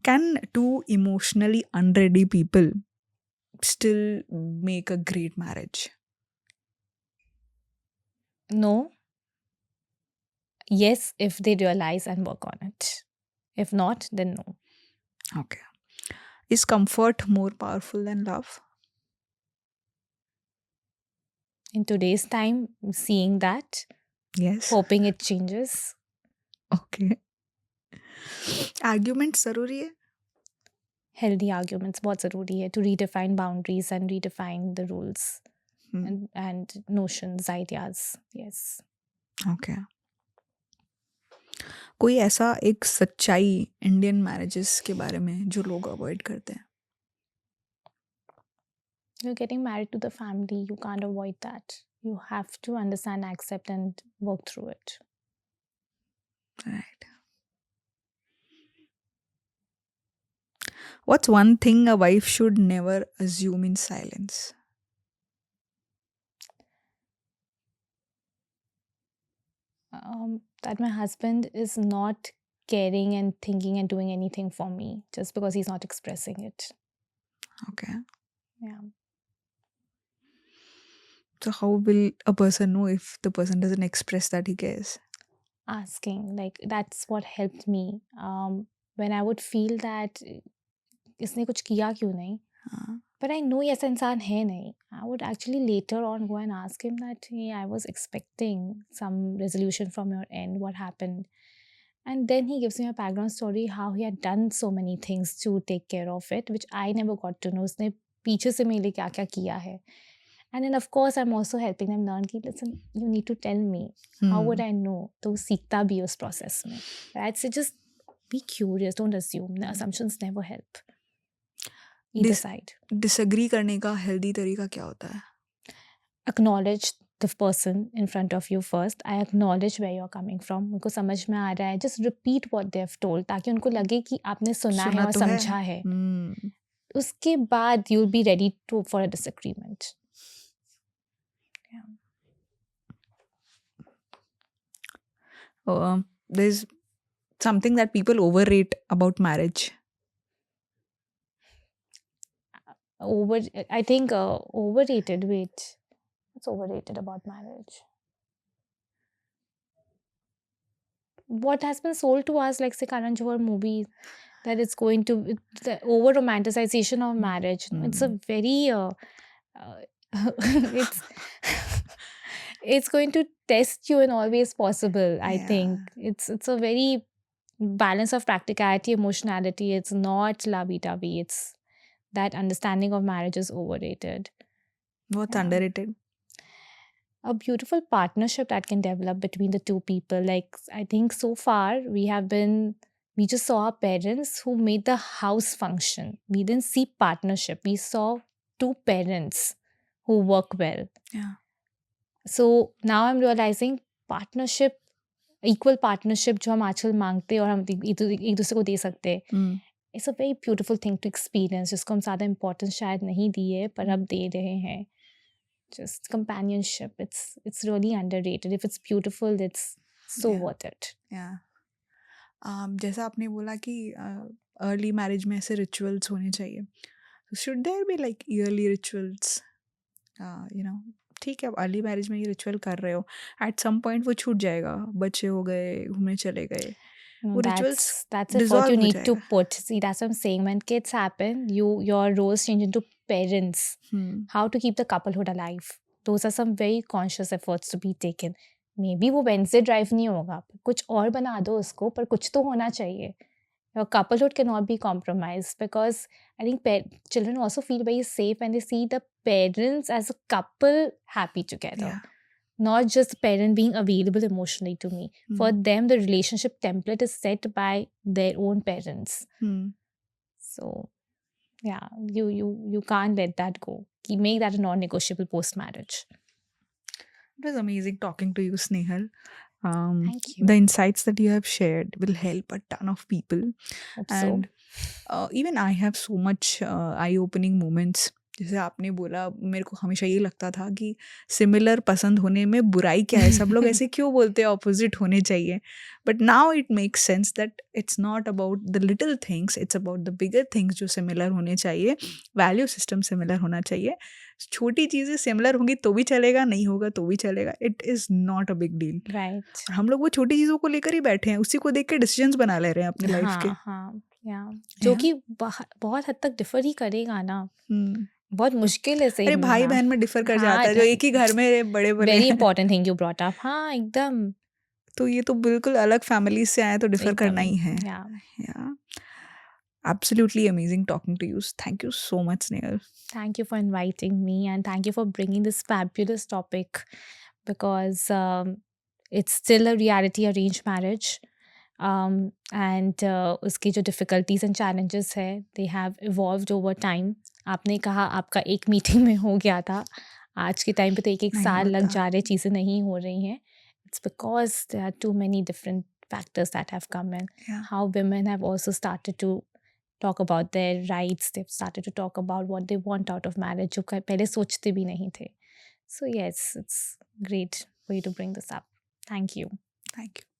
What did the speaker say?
Can two emotionally unready people still make a great marriage? No. Yes, if they realize and work on it. If not, then no. Okay. Is comfort more powerful than love? In today's time, seeing that, Yes. hoping it changes. Okay. Argument जरूरी है? Healthy arguments बहुत ज़रूरी है to redefine boundaries and redefine the rules Hmm. and notions, ideas. Yes. Okay. कोई ऐसा एक सच्चाई Indian marriages के बारे में जो लोग अवॉइड करते हैं? You're getting married to the family. You can't avoid that. You have to understand, accept, and work through it. Right. What's one thing a wife should never assume in silence? That my husband is not caring and thinking and doing anything for me just because he's not expressing it. Okay. Yeah. So how will a person know if the person doesn't express that he cares? Asking, like, that's what helped me. When I would feel that इसने कुछ किया क्यों नहीं? हाँ. But I know ये ऐसा इंसान है नहीं. I would actually later on go and ask him that, hey, I was expecting some resolution from your end. What happened? And then he gives me a background story how he had done so many things to take care of it, which I never got to know. उसने पीछे से मेरे लिए क्या क्या किया है. And then of course I'm also helping them learn कि listen, you need to tell me. How would I know? तो सीखता भी उस process में. I'd say just be curious. Don't assume. The assumptions never help. Either side. Disagree करने का healthy तरीका क्या होता है? Acknowledge the person in front of you first. I acknowledge where you're coming from. उनको समझ में आ रहा है. Just repeat what they have told ताकि उनको लगे कि आपने सुना है और तो है. समझा है. उसके बाद you'll be ready for a disagreement. Yeah. There's something that people overrate about marriage. I think overrated. Wait, what's overrated about marriage? What has been sold to us, like say Karan Johar movie, that it's going to the over romanticization of marriage. It's a very it's it's going to test you in all ways possible. I think it's a very balance of practicality, emotionality. It's not lovey-dovey. It's that understanding of marriage is overrated. What's underrated? A beautiful partnership that can develop between the two people. Like, I think so far we just saw our parents who made the house function. We didn't see partnership. We saw two parents who work well. Yeah. So now I'm realizing partnership, equal partnership जो हम आजकल मांगते हैं और हम एक दूसरे को दे सकते हैं. It's a very beautiful thing to experience जिसको हम ज़्यादा importance शायद नहीं दिए पर अब दे रहे हैं. Just companionship. It's really underrated. If it's beautiful, it's so worth it. Yeah. जैसा आपने बोला कि अर्ली मैरिज में ऐसे रिचुअल्स होने चाहिए. Should there be like yearly rituals? ठीक है, अर्ली मैरिज में ये रिचुअल कर रहे हो, एट सम पॉइंट वो छूट जाएगा. बच्चे हो गए, घूमने चले गए, No, वो rituals that's a thought you need to put. See, that's what I'm saying. When kids happen, your roles change into parents. How to keep the couplehood alive. Those are some very conscious efforts to be taken. Maybe वो Wednesday drive नहीं होगा, कुछ और बना दो उसको, पर कुछ तो होना चाहिए. Your couplehood cannot be compromised because I think children also feel very safe when they see the parents as a couple happy together. Yeah. Not just parent being available emotionally to me. For them, the relationship template is set by their own parents. So, yeah, you can't let that go. Make that a non-negotiable post-marriage. It was amazing talking to you, Snehal. Thank you. The insights that you have shared will help a ton of people. Hope And so. even I have so much eye-opening moments जैसे आपने बोला, मेरे को हमेशा ये लगता था कि सिमिलर पसंद होने में बुराई क्या है, सब लोग ऐसे क्यों बोलते हैं ऑपोजिट होने चाहिए, but now it makes sense that it's not about the little things, it's about the bigger things जो सिमिलर होने चाहिए, वैल्यू सिस्टम सिमिलर होना चाहिए। छोटी चीज़ें सिमिलर होंगी तो भी चलेगा, नहीं होगा तो भी चलेगा, it is not a big deal. Right. हम लोग वो छोटी चीज़ों को लेकर ही बैठे हैं, उसी को देख के डिसीजंस बना ले रहे हैं अपने लाइफ के। हाँ, हाँ, या जो कि बहुत हद तक डिफर ही करेगा ना, हम्म। बहुत मुश्किल है सही अरे में भाई हाँ। बहन में डिफर कर हाँ, जाता है, जो एक ही घर में बड़े बड़े वेरी हैं। Important thing you brought up, हाँ, एकदम, तो ये तो बिल्कुल अलग फैमिलीज से आए तो डिफर करना एकदम, ही है। या या absolutely amazing talking to you. Thank you so much, Neil. thank you for inviting me and thank you for bringing this fabulous topic because it's still a reality arranged marriage. And उसकी जो difficulties and challenges है they have evolved over time. आपने कहा आपका एक meeting में हो गया था, आज के टाइम पे तो एक नहीं साल लग होता। जा रहे, चीज़ें नहीं हो रही हैं. It's because there are too many different factors that have come in. Yeah. How women have also started to talk about their rights, they've started to talk about what they want out of marriage, जो पहले सोचते भी नहीं थे. So yes, it's great for you to bring this up. Thank you. Thank you.